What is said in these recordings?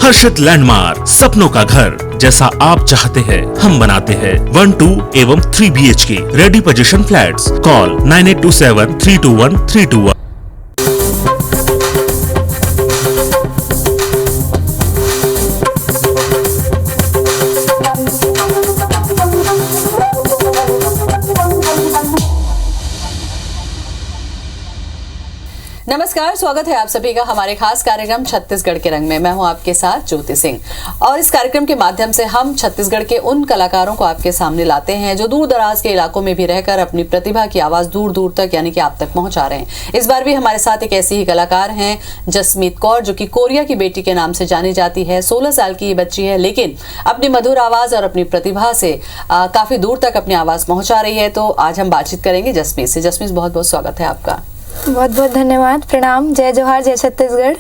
हर्षित landmark, सपनों का घर जैसा आप चाहते हैं हम बनाते हैं। 1, 2 एवं 3 BHK ready position flats. Call 9827321321। नमस्कार, स्वागत है आप सभी का हमारे खास कार्यक्रम छत्तीसगढ़ के रंग में। मैं हूं आपके साथ ज्योति सिंह और इस कार्यक्रम के माध्यम से हम छत्तीसगढ़ के उन कलाकारों को आपके सामने लाते हैं जो दूर दराज के इलाकों में भी रहकर अपनी प्रतिभा की आवाज दूर दूर तक यानी कि आप तक पहुंचा रहे हैं। इस बार भी हमारे साथ एक ऐसी ही कलाकार हैं जसमीत कौर, जो कि कोरिया की बेटी के नाम से जानी जाती है। 16 साल की ये बच्ची है, लेकिन अपनी मधुर आवाज और अपनी प्रतिभा से काफी दूर तक अपनी आवाज पहुंचा रही है। तो आज हम बातचीत करेंगे जसमीत से। जसमीत, बहुत बहुत स्वागत है आपका। बहुत बहुत धन्यवाद, प्रणाम, जय जोहार, जय छत्तीसगढ़।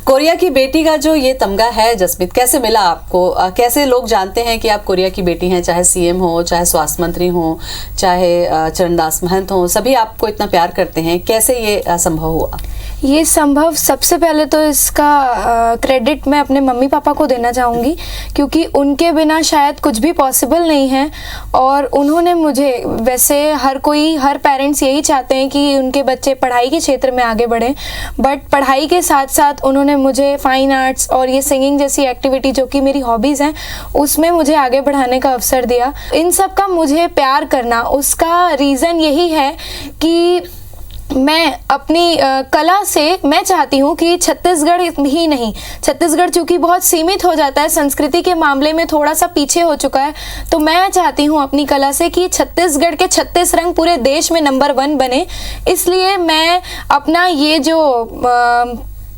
कोरिया की बेटी का जो ये तमगा है जसमीत, कैसे मिला आपको? कैसे लोग जानते हैं कि आप कोरिया की बेटी हैं? चाहे CM हो, चाहे स्वास्थ्य मंत्री हो, चाहे चरणदास महंत हो, सभी आपको इतना प्यार करते हैं। कैसे ये संभव हुआ? ये संभव, सबसे पहले तो इसका क्रेडिट मैं अपने मम्मी पापा को देना चाहूँगी, क्योंकि उनके बिना शायद कुछ भी पॉसिबल नहीं है। और उन्होंने मुझे, वैसे हर पेरेंट्स यही चाहते हैं कि उनके बच्चे पढ़ाई के क्षेत्र में आगे बढ़ें, बट पढ़ाई के साथ साथ उन्होंने मुझे फाइन आर्ट्स और ये सिंगिंग जैसी एक्टिविटी जो कि मेरी हॉबीज़ हैं उसमें मुझे आगे बढ़ाने का अवसर दिया। इन सब का मुझे प्यार करना, उसका रीज़न यही है कि मैं अपनी कला से मैं चाहती हूँ कि छत्तीसगढ़ ही नहीं, छत्तीसगढ़ चूँकि बहुत सीमित हो जाता है, संस्कृति के मामले में थोड़ा सा पीछे हो चुका है, तो मैं चाहती हूँ अपनी कला से कि छत्तीसगढ़ के 36 रंग पूरे देश में नंबर 1 बने। इसलिए मैं अपना ये जो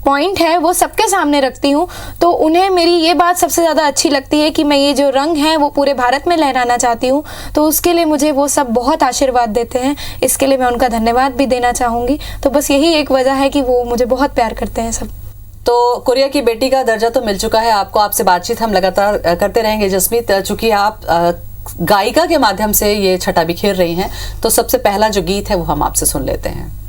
पॉइंट है वो सबके सामने रखती हूँ। तो उन्हें मेरी ये बात सबसे ज़्यादा अच्छी लगती है कि मैं ये जो रंग है वो पूरे भारत में लहराना चाहती हूँ। तो उसके लिए मुझे वो सब बहुत आशीर्वाद देते हैं, इसके लिए मैं उनका धन्यवाद भी देना चाहूँगी। तो बस यही एक वजह है कि वो मुझे बहुत प्यार करते हैं सब। तो कोरिया की बेटी का दर्जा तो मिल चुका है आपको। आपसे बातचीत हम लगातार करते रहेंगे जसमीत, चूँकि आप गायिका के माध्यम से ये छटा बिखेर रही हैं। तो सबसे पहला जो गीत है वो हम आपसे सुन लेते हैं।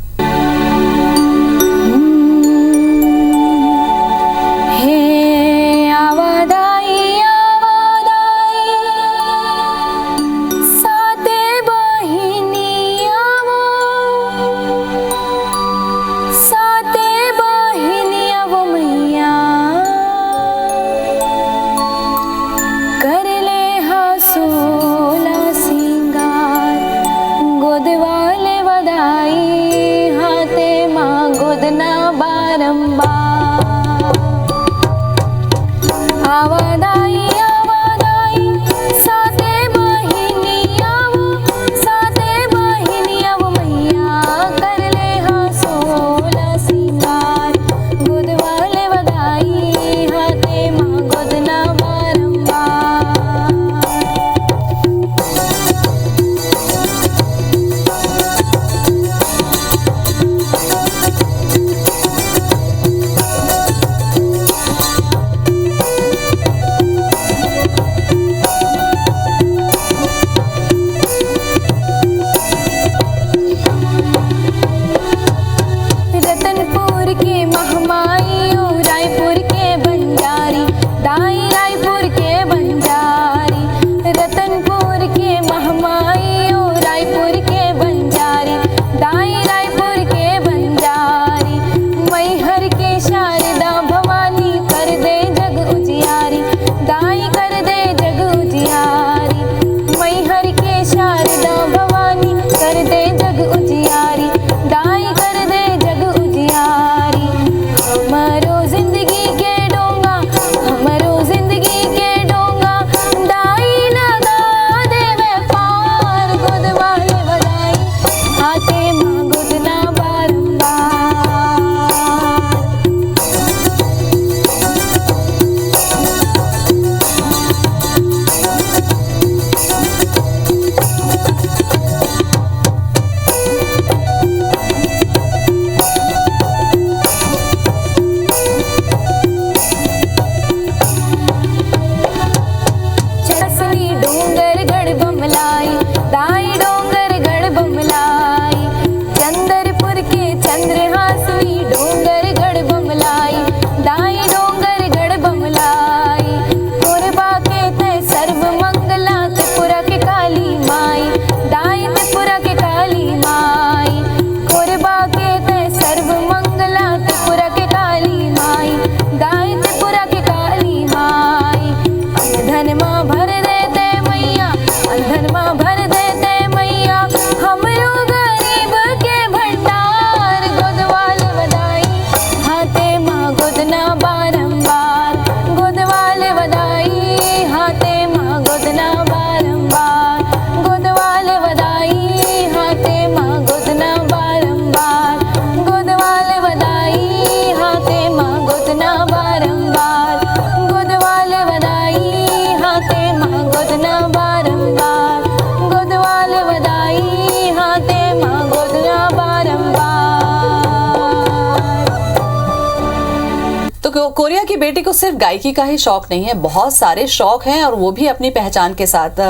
बेटी को सिर्फ गायकी का ही शौक नहीं है, बहुत सारे शौक हैं और वो भी अपनी पहचान के साथ।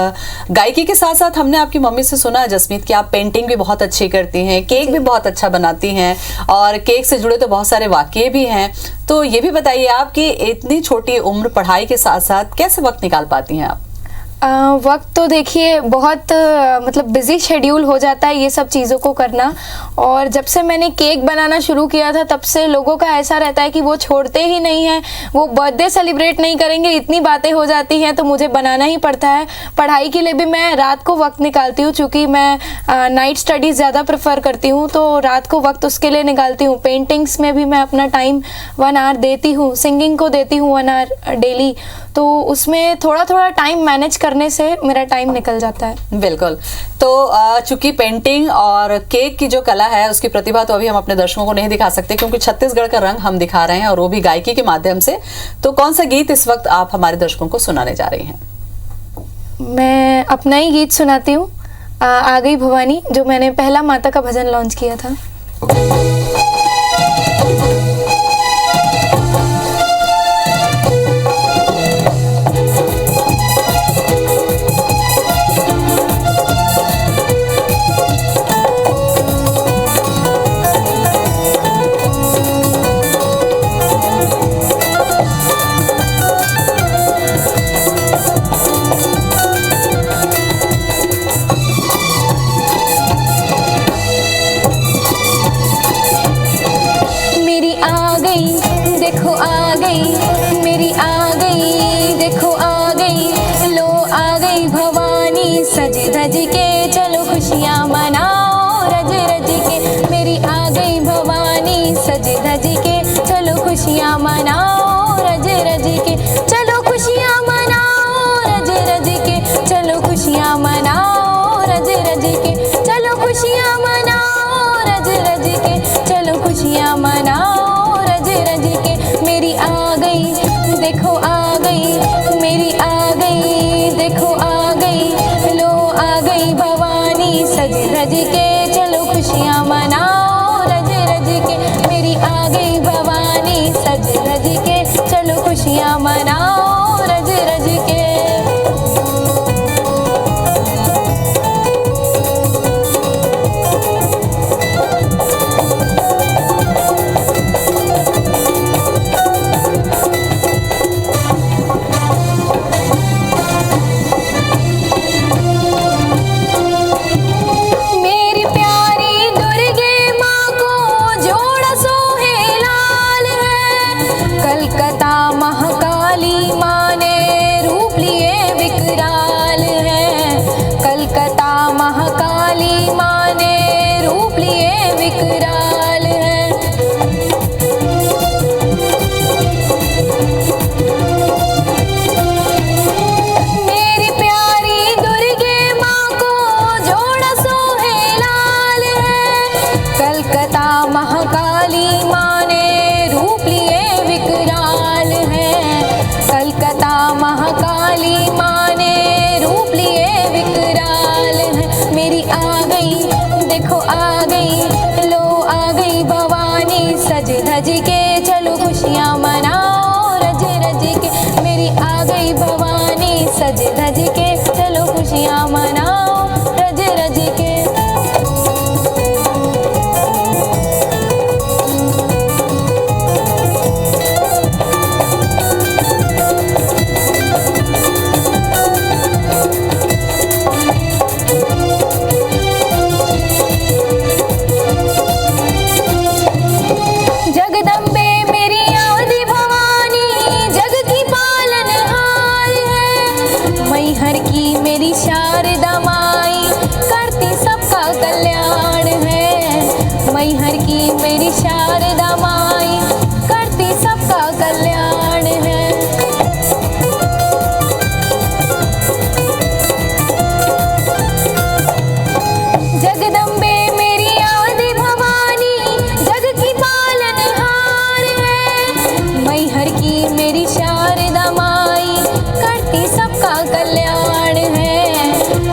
गायकी के साथ साथ हमने आपकी मम्मी से सुना जसमीत कि आप पेंटिंग भी बहुत अच्छी करती हैं, केक भी बहुत अच्छा बनाती हैं और केक से जुड़े तो बहुत सारे वाक़ये भी हैं। तो ये भी बताइए आप कि इतनी छोटी उम्र पढ़ाई के साथ साथ कैसे वक्त निकाल पाती हैं आप? वक्त तो देखिए बहुत मतलब बिजी शेड्यूल हो जाता है ये सब चीज़ों को करना। और जब से मैंने केक बनाना शुरू किया था तब से लोगों का ऐसा रहता है कि वो छोड़ते ही नहीं हैं, वो बर्थडे सेलिब्रेट नहीं करेंगे, इतनी बातें हो जाती हैं तो मुझे बनाना ही पड़ता है। पढ़ाई के लिए भी मैं रात को वक्त निकालती हूँ, चूँकि मैं नाइट स्टडीज़ ज़्यादा प्रेफर करती हूँ तो रात को वक्त उसके लिए निकालती हूँ। पेंटिंग्स में भी मैं अपना टाइम 1 आवर देती हूँ, सिंगिंग को देती हूँ 1 आवर डेली, तो उसमें थोड़ा थोड़ा टाइम मैनेज करने से मेरा टाइम निकल जाता है। बिल्कुल। तो चूंकि पेंटिंग और केक की जो कला है उसकी प्रतिभा तो अभी हम अपने दर्शकों को नहीं दिखा सकते क्योंकि छत्तीसगढ़ का रंग हम दिखा रहे हैं और वो भी गायकी के माध्यम से। तो कौन सा गीत इस वक्त आप हमारे दर्शकों को सुनाने जा रही हैं? मैं अपना ही गीत सुनाती हूँ, आ गई भवानी, जो मैंने पहला माता का भजन लॉन्च किया था। सज धज के चलो खुशियाँ मनाओ, रज रज के मेरी आ गई भवानी। सज धज के चलो खुशियाँ मनाओ, रज रज के चलो खुशियाँ मनाओ, रज रज के चलो खुशियाँ मनाओ, रज रज के चलो खुशियाँ मनाओ, रज रज के चलो खुशियाँ मनाओ, रज रज के मेरी आ गई देखो आ गई, मेरी आ गई देखो आ गई, लो आ गई भवानी। सज धज के चलो खुशियाँ मनाओ, रज रज के मेरी आ गई भवानी। सज धज के चलो खुशियाँ मनाओ, रज रज के। सज धज के चलो खुशियाँ मनाओ, रज रज के। जगदम्बे मेरी आदि भवानी, जग की पालनहार है। मैहर की मेरी शारदा माई, करती सबका कल्याण है। मैहर की मेरी शारदा माई, करती सबका कल्याण है। जगदम्बे मेरी आदि भवानी, जग की पालनहार है। मैहर की मेरी शारदा माई, करती सबका कल्याण है।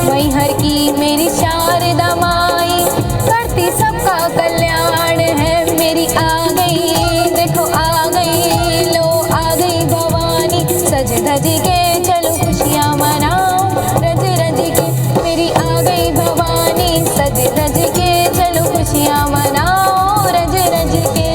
मैहर की मेरी शारदा माई, करती सबका कल्याण है। मेरी आ गई देखो आ गई, लो आ गई रज के चलो खुशियाँ मनाओ रज रज के मेरी आ गई भवानी सज धज के चलो खुशियाँ मनाओ रज रज के।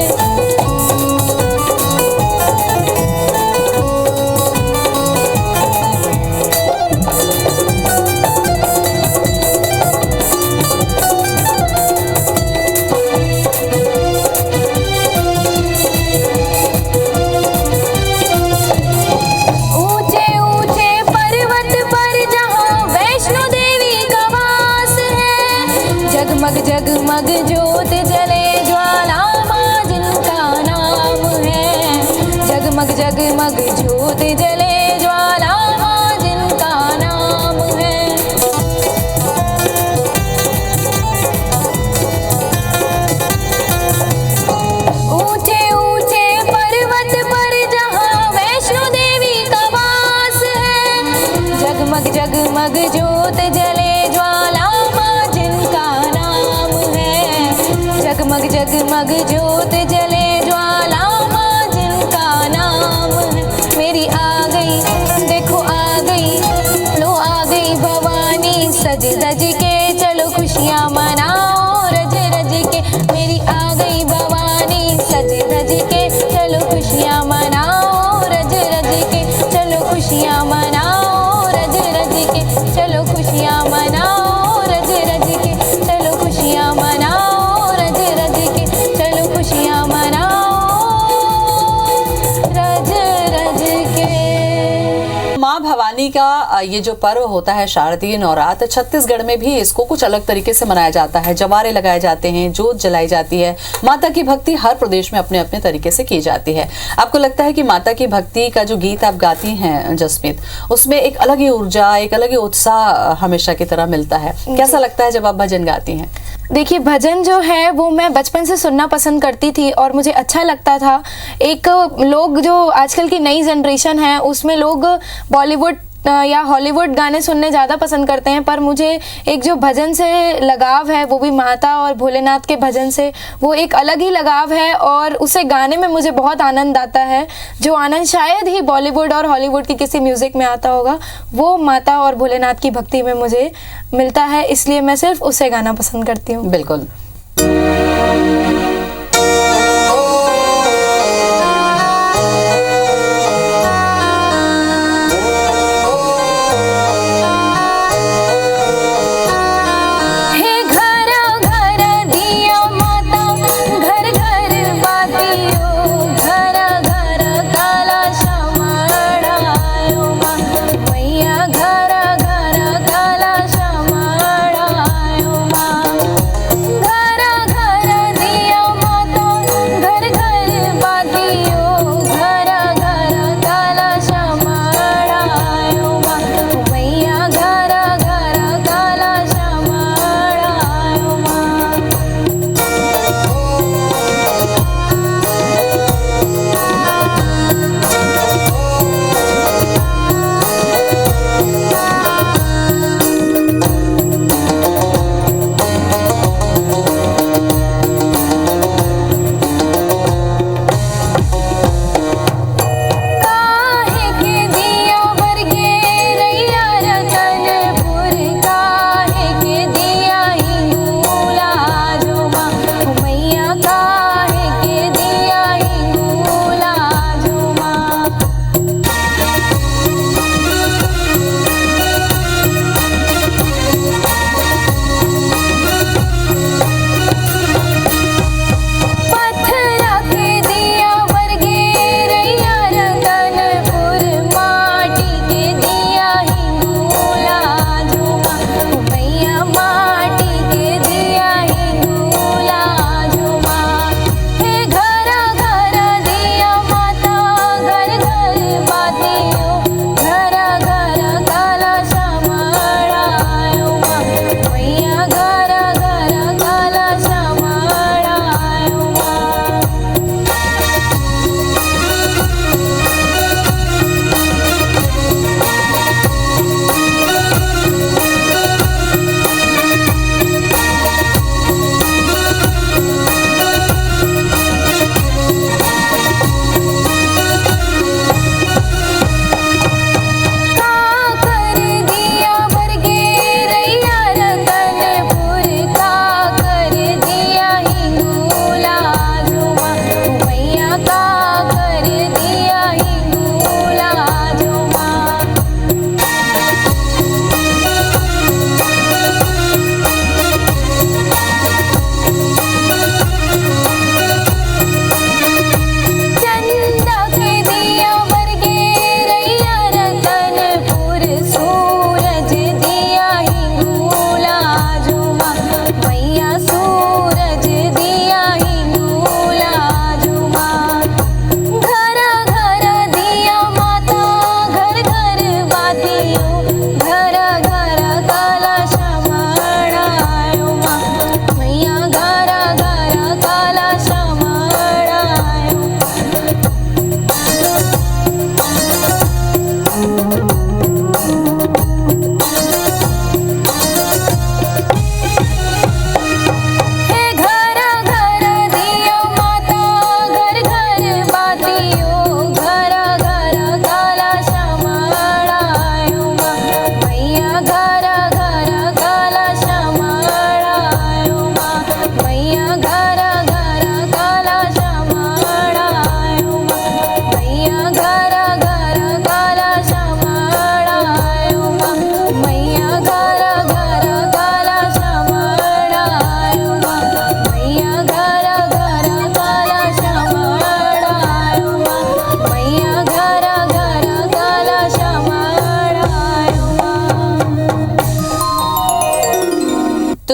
ऊंचे ऊंचे पर्वत पर जहाँ वैष्णो देवी का वास है जगमग जगमग ज्योत जले ज्वाला माँ जिनका नाम है जगमग जगमग ज्योत जले ज्वाला माँ जिनका नाम है। ऊंचे ऊंचे पर्वत पर जहाँ वैष्णो देवी का वास है जगमग जगमग ज्योत जले ज्वाला माँ जिनका नाम है जगमग जगमग ज्योत जले ज्वाला माँ जिनका नाम है। मेरी आ गई देखो आ गई लो आ गई भवानी सज धज के चलो खुशियाँ मनाओ रज रज के मेरी आ गई भवानी सज धज के चलो खुशियाँ मनाओ रज रज के चलो खुशियाँ मनाओ रज रज के चलो खुशियाँ मनाओ रज रज के चलो खुशियाँ मनाओ रज रज के चलो खुशियाँ मनाओ रज रज के। माँ भवानी का ये जो पर्व होता है शारदीय नवरात, छत्तीसगढ़ में भी इसको कुछ अलग तरीके से मनाया जाता है। जवारे लगाए जाते हैं, जोत जलाई जाती है। माता की भक्ति हर प्रदेश में अपने अपने तरीके से की जाती है। आपको लगता है कि माता की भक्ति का जो गीत आप गाती हैं जसमीत, उसमें एक अलग ही ऊर्जा, एक अलग ही उत्साह हमेशा की तरह मिलता है। कैसा लगता है जब आप भजन गाती हैं? देखिए, भजन जो है वो मैं बचपन से सुनना पसंद करती थी और मुझे अच्छा लगता था। एक लोग जो आजकल की नई जनरेशन है उसमें लोग बॉलीवुड या हॉलीवुड गाने सुनने ज़्यादा पसंद करते हैं, पर मुझे एक जो भजन से लगाव है वो भी माता और भोलेनाथ के भजन से, वो एक अलग ही लगाव है और उसे गाने में मुझे बहुत आनंद आता है। जो आनंद शायद ही बॉलीवुड और हॉलीवुड की किसी म्यूज़िक में आता होगा, वो माता और भोलेनाथ की भक्ति में मुझे मिलता है, इसलिए मैं सिर्फ उसे गाना पसंद करती हूँ। बिल्कुल। घर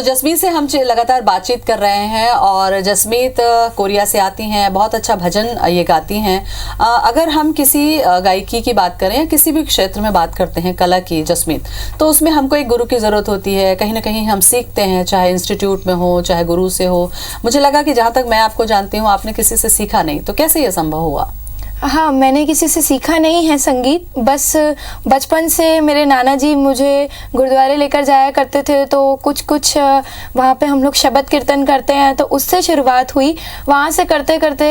तो जसमीत से हम लगातार बातचीत कर रहे हैं और जसमीत कोरिया से आती हैं, बहुत अच्छा भजन ये गाती हैं। अगर हम किसी गायकी की बात करें या किसी भी क्षेत्र में बात करते हैं कला की जसमीत, तो उसमें हमको एक गुरु की ज़रूरत होती है। कहीं ना कहीं हम सीखते हैं, चाहे इंस्टीट्यूट में हो चाहे गुरु से हो। मुझे लगा कि जहाँ तक मैं आपको जानती हूँ आपने किसी से सीखा नहीं, तो कैसे ये संभव हुआ? हाँ, मैंने किसी से सीखा नहीं है संगीत। बस बचपन से मेरे नाना जी मुझे गुरुद्वारे लेकर जाया करते थे, तो कुछ वहाँ पे हम लोग शब्द कीर्तन करते हैं, तो उससे शुरुआत हुई। वहाँ से करते करते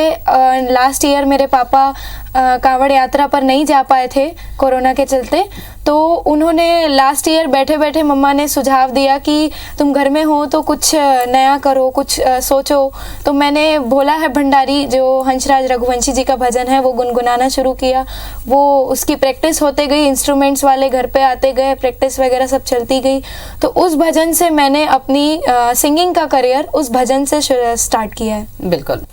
लास्ट ईयर मेरे पापा कांवड़ यात्रा पर नहीं जा पाए थे कोरोना के चलते, तो उन्होंने लास्ट ईयर बैठे बैठे मम्मा ने सुझाव दिया कि तुम घर में हो तो कुछ नया करो, कुछ सोचो। तो मैंने भोला है भंडारी, जो हंसराज रघुवंशी जी का भजन है, वो गुनगुनाना शुरू किया। वो उसकी प्रैक्टिस होते गई, इंस्ट्रूमेंट्स वाले घर पे आते गए, प्रैक्टिस वगैरह सब चलती गई। तो उस भजन से मैंने अपनी सिंगिंग का करियर उस भजन से स्टार्ट किया है। बिल्कुल।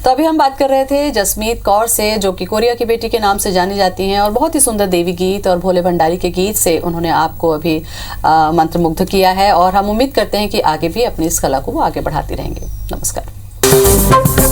तो अभी हम बात कर रहे थे जसमीत कौर से, जो कि कोरिया की बेटी के नाम से जानी जाती हैं और बहुत ही सुंदर देवी गीत और भोले भंडारी के गीत से उन्होंने आपको अभी मंत्रमुग्ध किया है, और हम उम्मीद करते हैं कि आगे भी अपनी इस कला को वो आगे बढ़ाती रहेंगे। नमस्कार।